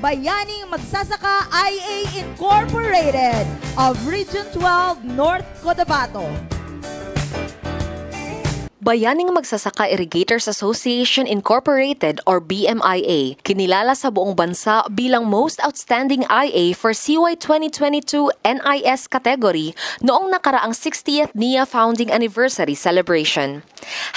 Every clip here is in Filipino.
Bayaning Magsasaka IA Incorporated of Region 12 North Cotabato. Bayaning Magsasaka Irrigators Association Incorporated or BMIA, kinilala sa buong bansa bilang Most Outstanding IA for CY 2022 NIS category noong nakaraang 60th NIA Founding Anniversary Celebration.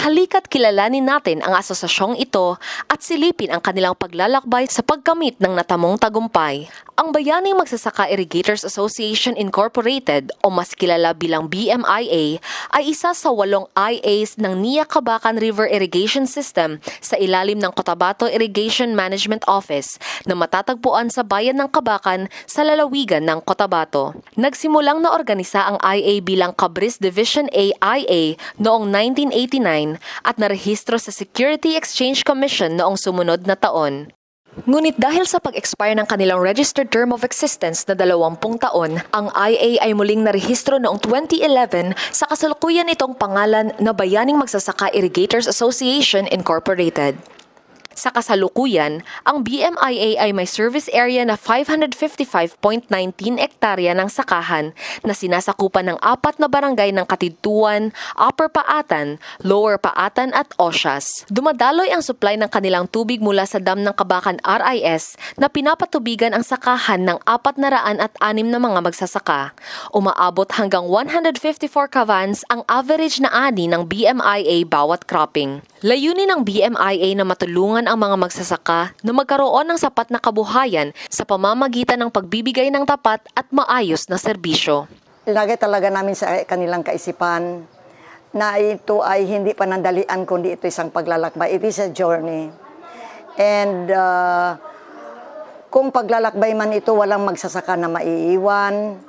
Halika't kilalanin natin ang asosasyong ito at silipin ang kanilang paglalakbay sa pagkamit ng natamong tagumpay. Ang Bayaning Magsasaka Irrigators Association Incorporated o mas kilala bilang BMIA ay isa sa 8 IAs ng NIA Cabacan River Irrigation System sa ilalim ng Cotabato Irrigation Management Office na matatagpuan sa bayan ng Cabacan sa lalawigan ng Cotabato. Nagsimulang naorganisa ang IA bilang Cabris Division A IA noong 1989 at narehistro sa Security Exchange Commission noong sumunod na taon. Ngunit dahil sa pag-expire ng kanilang registered term of existence na 20 taon, ang IA ay muling narehistro noong 2011 sa kasalukuyan itong pangalan na Bayaning Magsasaka Irrigators Association Incorporated. Sa kasalukuyan, ang BMIA ay may service area na 555.19 ektarya ng sakahan na sinasakupan ng 4 na barangay ng Katidtuan, Upper Paatan, Lower Paatan at Osias. Dumadaloy ang supply ng kanilang tubig mula sa dam ng Cabacan RIS na pinapatubigan ang sakahan ng 406 na mga magsasaka. Umaabot hanggang 154 kavans ang average na ani ng BMIA bawat cropping. Layunin ng BMIA na matulungan ang mga magsasaka na magkaroon ng sapat na kabuhayan sa pamamagitan ng pagbibigay ng tapat at maayos na serbisyo. Lagay talaga namin sa kanilang kaisipan na ito ay hindi panandalian kundi ito isang paglalakbay. It is a journey. And kung paglalakbay man ito, walang magsasaka na maiiwan.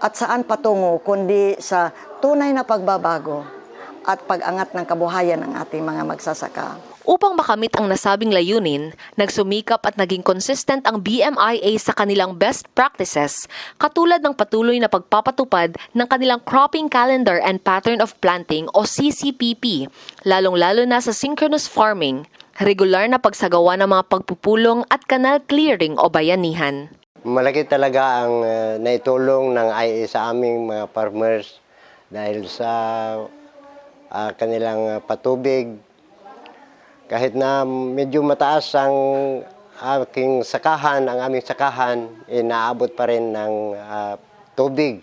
At saan patungo kundi sa tunay na pagbabago at pag-angat ng kabuhayan ng ating mga magsasaka. Upang makamit ang nasabing layunin, nagsumikap at naging consistent ang BMIA sa kanilang best practices, katulad ng patuloy na pagpapatupad ng kanilang Cropping Calendar and Pattern of Planting o CCPP, lalong-lalo na sa synchronous farming, regular na pagsagawa ng mga pagpupulong at canal clearing o bayanihan. Malaki talaga ang naitulong ng IA sa aming mga farmers dahil sa kanilang patubig. Kahit na medyo mataas ang aking sakahan, ang aming sakahan, naabot pa rin ng tubig.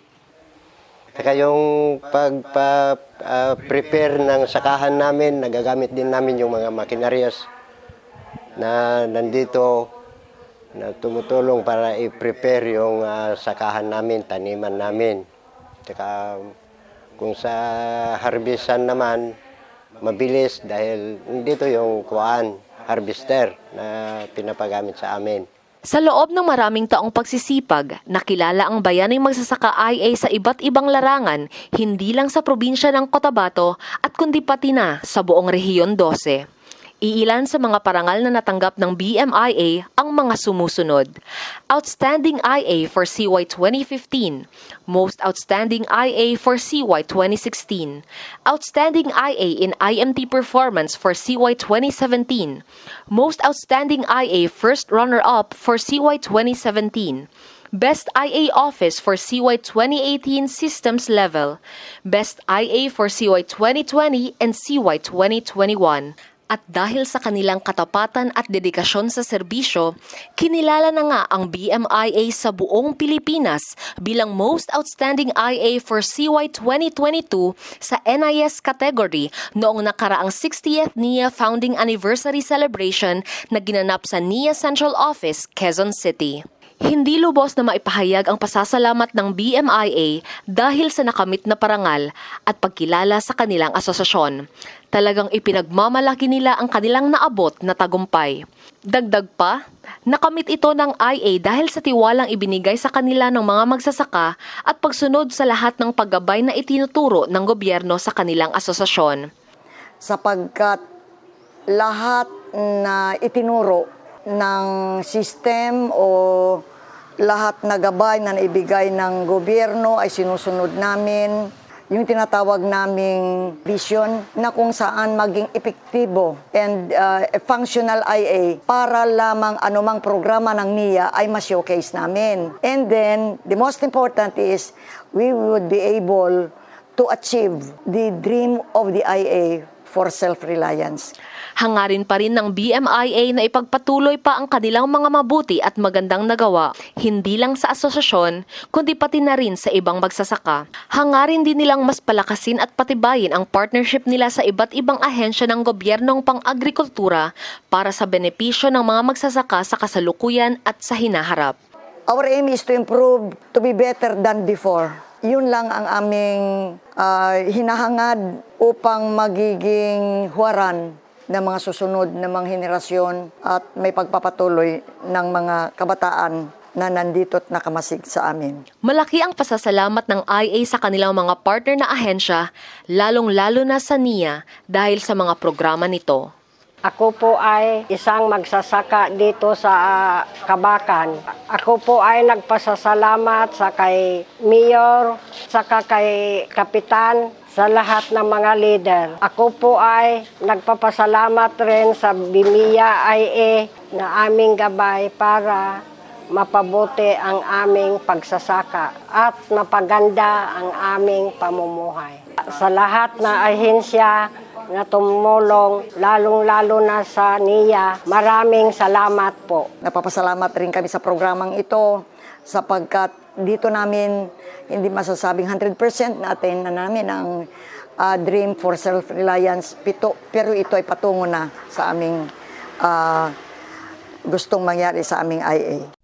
Saka yung pag-prepare ng sakahan namin, nagagamit din namin yung mga makinarias na nandito na tumutulong para i-prepare yung sakahan namin, taniman namin. Saka kung sa harvestan naman, mabilis dahil dito yung harvester na pinapagamit sa amin. Sa loob ng maraming taong pagsisipag, nakilala ang Bayaning Magsasaka IA sa iba't ibang larangan, hindi lang sa probinsya ng Cotabato at kundi pati na sa buong Rehiyon 12. Iilan sa mga parangal na natanggap ng BMIA ang mga sumusunod. Outstanding IA for CY 2015, Most Outstanding IA for CY 2016, Outstanding IA in IMT Performance for CY 2017, Most Outstanding IA First Runner-Up for CY 2017, Best IA Office for CY 2018 Systems Level, Best IA for CY 2020 and CY 2021. At dahil sa kanilang katapatan at dedikasyon sa serbisyo, kinilala na nga ang BMIA sa buong Pilipinas bilang Most Outstanding IA for CY 2022 sa NIS category noong nakaraang 60th NIA Founding Anniversary Celebration na ginanap sa NIA Central Office, Quezon City. Hindi lubos na maipahayag ang pasasalamat ng BMIA dahil sa nakamit na parangal at pagkilala sa kanilang asosasyon. Talagang ipinagmamalaki nila ang kanilang naabot na tagumpay. Dagdag pa, nakamit ito ng IA dahil sa tiwalang ibinigay sa kanila ng mga magsasaka at pagsunod sa lahat ng paggabay na itinuturo ng gobyerno sa kanilang asosasyon. Sapagkat lahat na itinuro ng system o lahat na gabay na naibigay ng gobyerno ay sinusunod namin. yung tinatawag naming vision na kung saan maging epektibo and functional IA para lamang anumang programa ng NIA ay ma-showcase namin. And then, the most important is we would be able to achieve the dream of the IA for self-reliance. Hangarin pa rin ng BMIA na ipagpatuloy pa ang kanilang mga mabuti at magandang nagawa, hindi lang sa asosasyon, kundi pati na rin sa ibang magsasaka. Hangarin din nilang mas palakasin at patibayin ang partnership nila sa iba't ibang ahensya ng gobyernong pang-agrikultura para sa benepisyo ng mga magsasaka sa kasalukuyan at sa hinaharap. Our aim is to improve, to be better than before. Yun lang ang aming hinahangad upang magiging huwaran ng mga susunod na mga henerasyon at may pagpapatuloy ng mga kabataan na nandito at nakamasig sa amin. Malaki ang pasasalamat ng IA sa kanilang mga partner na ahensya, lalong-lalo na sa NIA dahil sa mga programa nito. Ako po ay isang magsasaka dito sa Kabakan. Ako po ay nagpasasalamat sa kay Mayor, saka kay Kapitan, sa lahat ng mga leader. Ako po ay nagpapasalamat rin sa BIMIA IA na aming gabay para mapabuti ang aming pagsasaka at mapaganda ang aming pamumuhay. Sa lahat na ahensya na tumulong, lalong-lalo na sa NIA, maraming salamat po. Napapasalamat rin kami sa programang ito sapagkat dito namin hindi masasabing 100% na-attain na namin ang dream for self-reliance, pero ito ay patungo na sa aming gustong mangyari sa aming IA.